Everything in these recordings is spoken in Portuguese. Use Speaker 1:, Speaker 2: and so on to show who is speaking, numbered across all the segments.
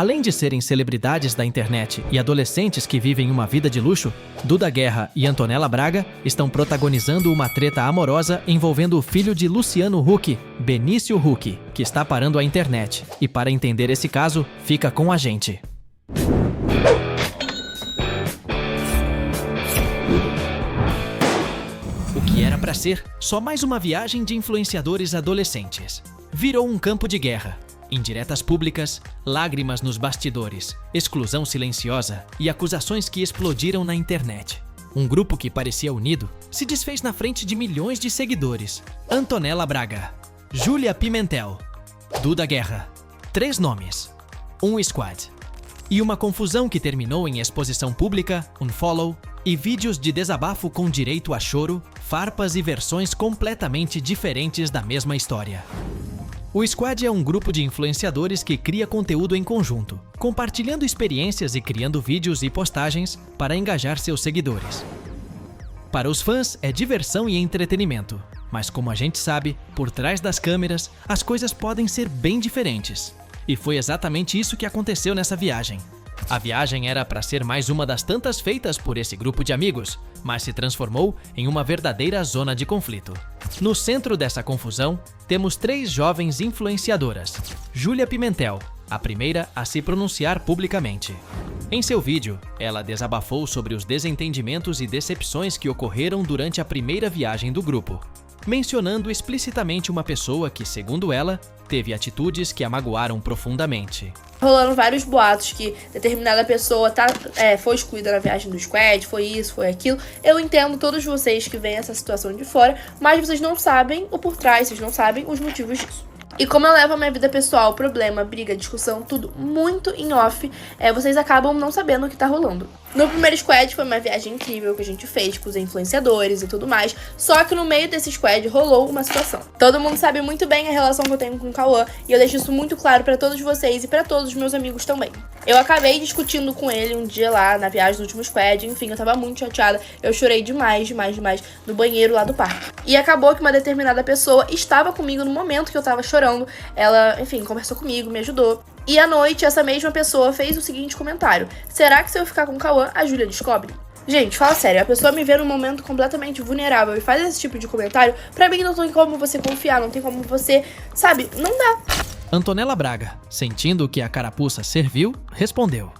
Speaker 1: Além de serem celebridades da internet e adolescentes que vivem uma vida de luxo, Duda Guerra e Antonella Braga estão protagonizando uma treta amorosa envolvendo o filho de Luciano Huck, Benício Huck, que está parando a internet. E para entender esse caso, fica com a gente. O que era para ser só mais uma viagem de influenciadores adolescentes virou um campo de guerra. Indiretas públicas, lágrimas nos bastidores, exclusão silenciosa e acusações que explodiram na internet. Um grupo que parecia unido se desfez na frente de milhões de seguidores. Antonella Braga, Júlia Pimentel, Duda Guerra. 3 nomes, um squad. E uma confusão que terminou em exposição pública, unfollow e vídeos de desabafo com direito a choro, farpas e versões completamente diferentes da mesma história. O Squad é um grupo de influenciadores que cria conteúdo em conjunto, compartilhando experiências e criando vídeos e postagens para engajar seus seguidores. Para os fãs é diversão e entretenimento, mas como a gente sabe, por trás das câmeras, as coisas podem ser bem diferentes. E foi exatamente isso que aconteceu nessa viagem. A viagem era para ser mais uma das tantas feitas por esse grupo de amigos, mas se transformou em uma verdadeira zona de conflito. No centro dessa confusão, temos 3 jovens influenciadoras. Júlia Pimentel, a primeira a se pronunciar publicamente. Em seu vídeo, ela desabafou sobre os desentendimentos e decepções que ocorreram durante a primeira viagem do grupo, mencionando explicitamente uma pessoa que, segundo ela, teve atitudes que a magoaram profundamente.
Speaker 2: Rolando vários boatos que determinada pessoa foi excluída na viagem do Squad, foi isso, foi aquilo. Eu entendo todos vocês que veem essa situação de fora, mas vocês não sabem o por trás, vocês não sabem os motivos disso. E como eu levo a minha vida pessoal, problema, briga, discussão, tudo muito em off, vocês acabam não sabendo o que tá rolando. No primeiro squad foi uma viagem incrível que a gente fez com os influenciadores e tudo mais, só que no meio desse squad rolou uma situação. Todo mundo sabe muito bem a relação que eu tenho com o Cauã, e eu deixo isso muito claro pra todos vocês e pra todos os meus amigos também. Eu acabei discutindo com ele um dia lá na viagem do último squad, enfim, eu tava muito chateada, eu chorei demais no banheiro lá do parque. E acabou que uma determinada pessoa estava comigo no momento que eu tava chorando, ela, enfim, conversou comigo, me ajudou. E à noite, essa mesma pessoa fez o seguinte comentário: será que se eu ficar com o Cauã, a Júlia descobre? Gente, fala sério, a pessoa me vê num momento completamente vulnerável e faz esse tipo de comentário, pra mim não tem como você confiar, não tem como você, sabe, não dá.
Speaker 1: Antonella Braga, sentindo que a carapuça serviu, respondeu: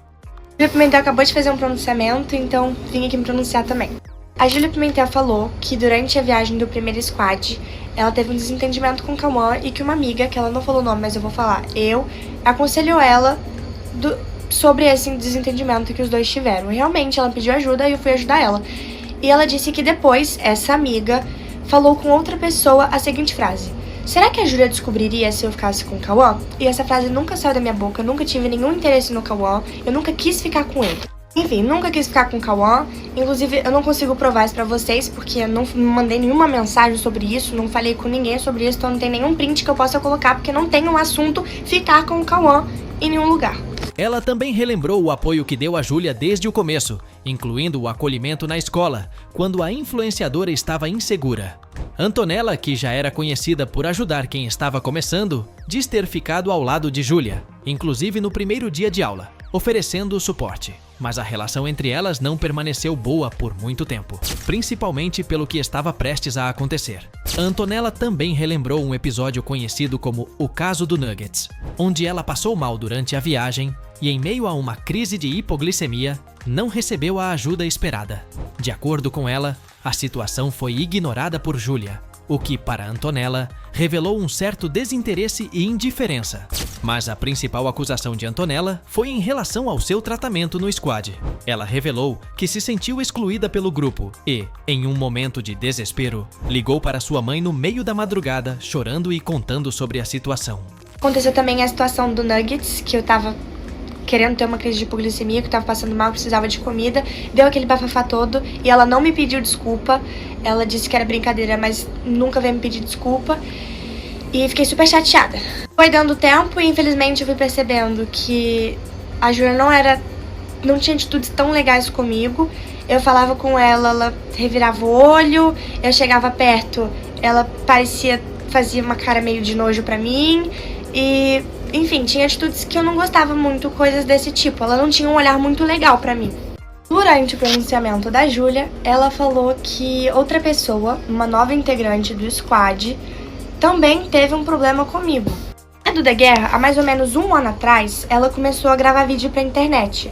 Speaker 3: Júlia Pimentel acabou de fazer um pronunciamento, então vim aqui me pronunciar também. A Júlia Pimentel falou que durante a viagem do primeiro squad, ela teve um desentendimento com o Cauã e que uma amiga, que ela não falou o nome, mas eu vou falar, aconselhou ela sobre esse desentendimento que os dois tiveram. Realmente, ela pediu ajuda e eu fui ajudar ela. E ela disse que depois, essa amiga falou com outra pessoa a seguinte frase: será que a Júlia descobriria se eu ficasse com o Cauã? E essa frase nunca saiu da minha boca, eu nunca tive nenhum interesse no Cauã, eu nunca quis ficar com ele. Enfim, nunca quis ficar com o Cauã, inclusive eu não consigo provar isso pra vocês, porque eu não mandei nenhuma mensagem sobre isso, não falei com ninguém sobre isso, então não tem nenhum print que eu possa colocar, porque não tem um assunto ficar com o Cauã em nenhum lugar.
Speaker 1: Ela também relembrou o apoio que deu a Júlia desde o começo, incluindo o acolhimento na escola, quando a influenciadora estava insegura. Antonella, que já era conhecida por ajudar quem estava começando, diz ter ficado ao lado de Júlia, inclusive no primeiro dia de aula, oferecendo suporte. Mas a relação entre elas não permaneceu boa por muito tempo, principalmente pelo que estava prestes a acontecer. Antonella também relembrou um episódio conhecido como o caso do Nuggets, onde ela passou mal durante a viagem e, em meio a uma crise de hipoglicemia, não recebeu a ajuda esperada. De acordo com ela, a situação foi ignorada por Júlia, o que, para Antonella, revelou um certo desinteresse e indiferença. Mas a principal acusação de Antonella foi em relação ao seu tratamento no squad. Ela revelou que se sentiu excluída pelo grupo e, em um momento de desespero, ligou para sua mãe no meio da madrugada, chorando e contando sobre a situação.
Speaker 3: Aconteceu também a situação do Nuggets, que eu tava querendo ter uma crise de hipoglicemia, que eu tava passando mal, precisava de comida, deu aquele bafafá todo e ela não me pediu desculpa. Ela disse que era brincadeira, mas nunca veio me pedir desculpa. E fiquei super chateada. Foi dando tempo e infelizmente eu fui percebendo que a Júlia não tinha atitudes tão legais comigo. Eu falava com ela, ela revirava o olho, eu chegava perto, ela fazia uma cara meio de nojo pra mim. E Enfim, tinha atitudes que eu não gostava muito, coisas desse tipo. Ela não tinha um olhar muito legal pra mim. Durante o pronunciamento da Júlia, ela falou que outra pessoa, uma nova integrante do squad, também teve um problema comigo. A Duda Guerra, há mais ou menos 1 ano atrás, ela começou a gravar vídeo pra internet.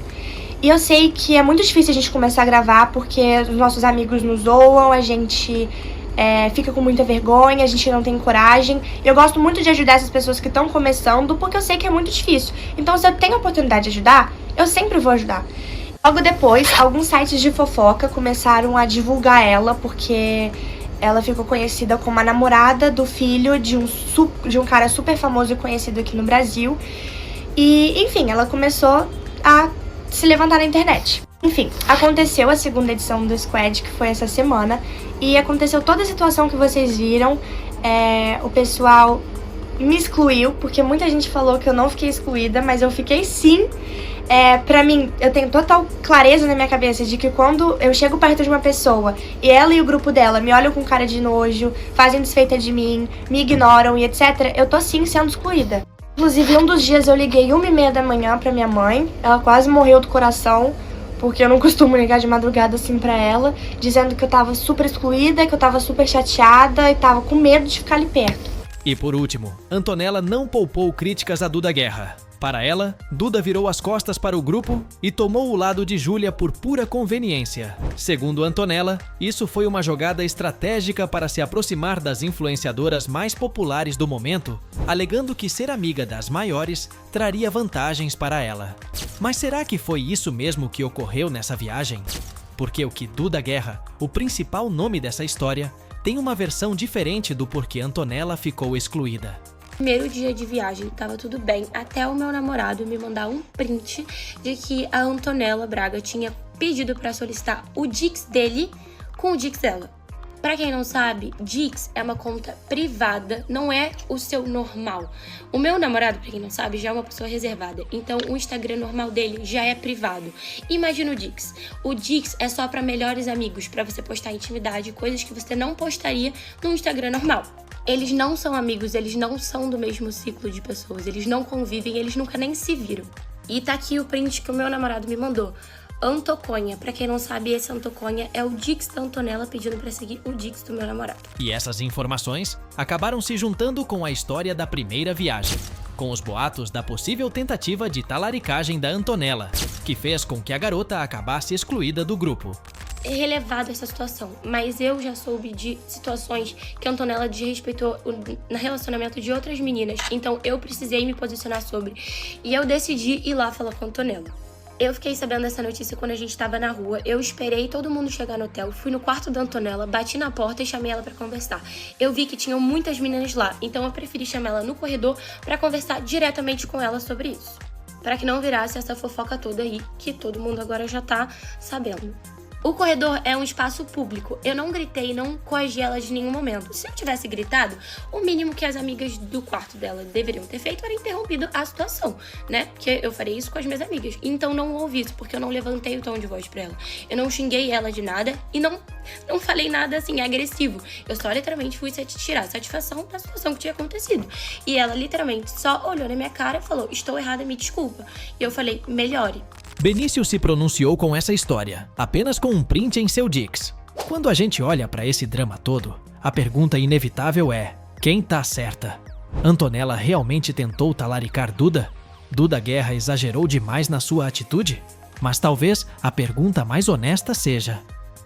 Speaker 3: E eu sei que é muito difícil a gente começar a gravar porque os nossos amigos nos zoam, a gente fica com muita vergonha, a gente não tem coragem. Eu gosto muito de ajudar essas pessoas que estão começando porque eu sei que é muito difícil. Então, se eu tenho a oportunidade de ajudar, eu sempre vou ajudar. Logo depois, alguns sites de fofoca começaram a divulgar ela porque ela ficou conhecida como a namorada do filho de um cara super famoso e conhecido aqui no Brasil. E, enfim, ela começou a se levantar na internet. Enfim, aconteceu a segunda edição do Squad, que foi essa semana, e aconteceu toda a situação que vocês viram. O pessoal me excluiu, porque muita gente falou que eu não fiquei excluída, mas eu fiquei sim. Pra mim, eu tenho total clareza na minha cabeça de que quando eu chego perto de uma pessoa e ela e o grupo dela me olham com cara de nojo, fazem desfeita de mim, me ignoram e etc., eu tô sim sendo excluída. Inclusive, um dos dias eu liguei 1h30 da manhã pra minha mãe, ela quase morreu do coração, porque eu não costumo ligar de madrugada assim pra ela, dizendo que eu tava super excluída, que eu tava super chateada e tava com medo de ficar ali perto.
Speaker 1: E por último, Antonella não poupou críticas a Duda Guerra. Para ela, Duda virou as costas para o grupo e tomou o lado de Júlia por pura conveniência. Segundo Antonella, isso foi uma jogada estratégica para se aproximar das influenciadoras mais populares do momento, alegando que ser amiga das maiores traria vantagens para ela. Mas será que foi isso mesmo que ocorreu nessa viagem? Porque o que Duda Guerra, o principal nome dessa história, tem uma versão diferente do porquê Antonella ficou excluída.
Speaker 4: Primeiro dia de viagem, tava tudo bem, até o meu namorado me mandar um print de que a Antonella Braga tinha pedido pra solicitar o Dix dele com o Dix dela. Pra quem não sabe, Dix é uma conta privada, não é o seu normal. O meu namorado, pra quem não sabe, já é uma pessoa reservada, então o Instagram normal dele já é privado. Imagina o Dix. O Dix é só pra melhores amigos, pra você postar intimidade, coisas que você não postaria no Instagram normal. Eles não são amigos, eles não são do mesmo ciclo de pessoas, eles não convivem, eles nunca nem se viram. E tá aqui o print que o meu namorado me mandou. Antoconha, pra quem não sabe, esse Antoconha é o Dix da Antonella pedindo pra seguir o Dix do meu namorado.
Speaker 1: E essas informações acabaram se juntando com a história da primeira viagem, com os boatos da possível tentativa de talaricagem da Antonella, que fez com que a garota acabasse excluída do grupo.
Speaker 4: É relevado essa situação, mas eu já soube de situações que a Antonella desrespeitou no relacionamento de outras meninas, então eu precisei me posicionar sobre, e eu decidi ir lá falar com a Antonella. Eu fiquei sabendo dessa notícia quando a gente tava na rua, eu esperei todo mundo chegar no hotel, fui no quarto da Antonella, bati na porta e chamei ela pra conversar. Eu vi que tinham muitas meninas lá, então eu preferi chamar ela no corredor pra conversar diretamente com ela sobre isso, pra que não virasse essa fofoca toda aí, que todo mundo agora já tá sabendo. O corredor é um espaço público. Eu não gritei, não coagi ela de nenhum momento. Se eu tivesse gritado, o mínimo que as amigas do quarto dela deveriam ter feito era interrompido a situação, né? Porque eu farei isso com as minhas amigas. Então não ouvi isso, porque eu não levantei o tom de voz pra ela. Eu não xinguei ela de nada e não falei nada assim agressivo. Eu só literalmente fui tirar satisfação da situação que tinha acontecido. E ela literalmente só olhou na minha cara e falou: estou errada, me desculpa. E eu falei: melhore.
Speaker 1: Benício se pronunciou com essa história, apenas com um print em seu Dix. Quando a gente olha para esse drama todo, a pergunta inevitável é: quem tá certa? Antonella realmente tentou talaricar Duda? Duda Guerra exagerou demais na sua atitude? Mas talvez a pergunta mais honesta seja: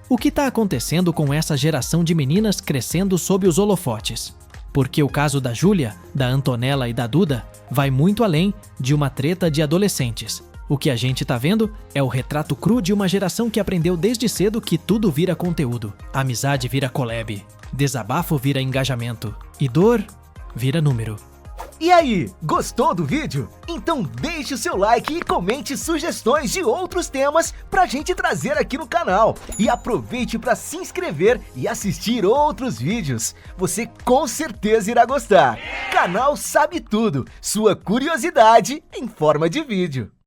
Speaker 1: o que tá acontecendo com essa geração de meninas crescendo sob os holofotes? Porque o caso da Júlia, da Antonella e da Duda vai muito além de uma treta de adolescentes. O que a gente tá vendo é o retrato cru de uma geração que aprendeu desde cedo que tudo vira conteúdo. Amizade vira collab, desabafo vira engajamento e dor vira número.
Speaker 5: E aí, gostou do vídeo? Então deixe o seu like e comente sugestões de outros temas pra gente trazer aqui no canal. E aproveite para se inscrever e assistir outros vídeos. Você com certeza irá gostar. Canal Sabe Tudo, sua curiosidade em forma de vídeo.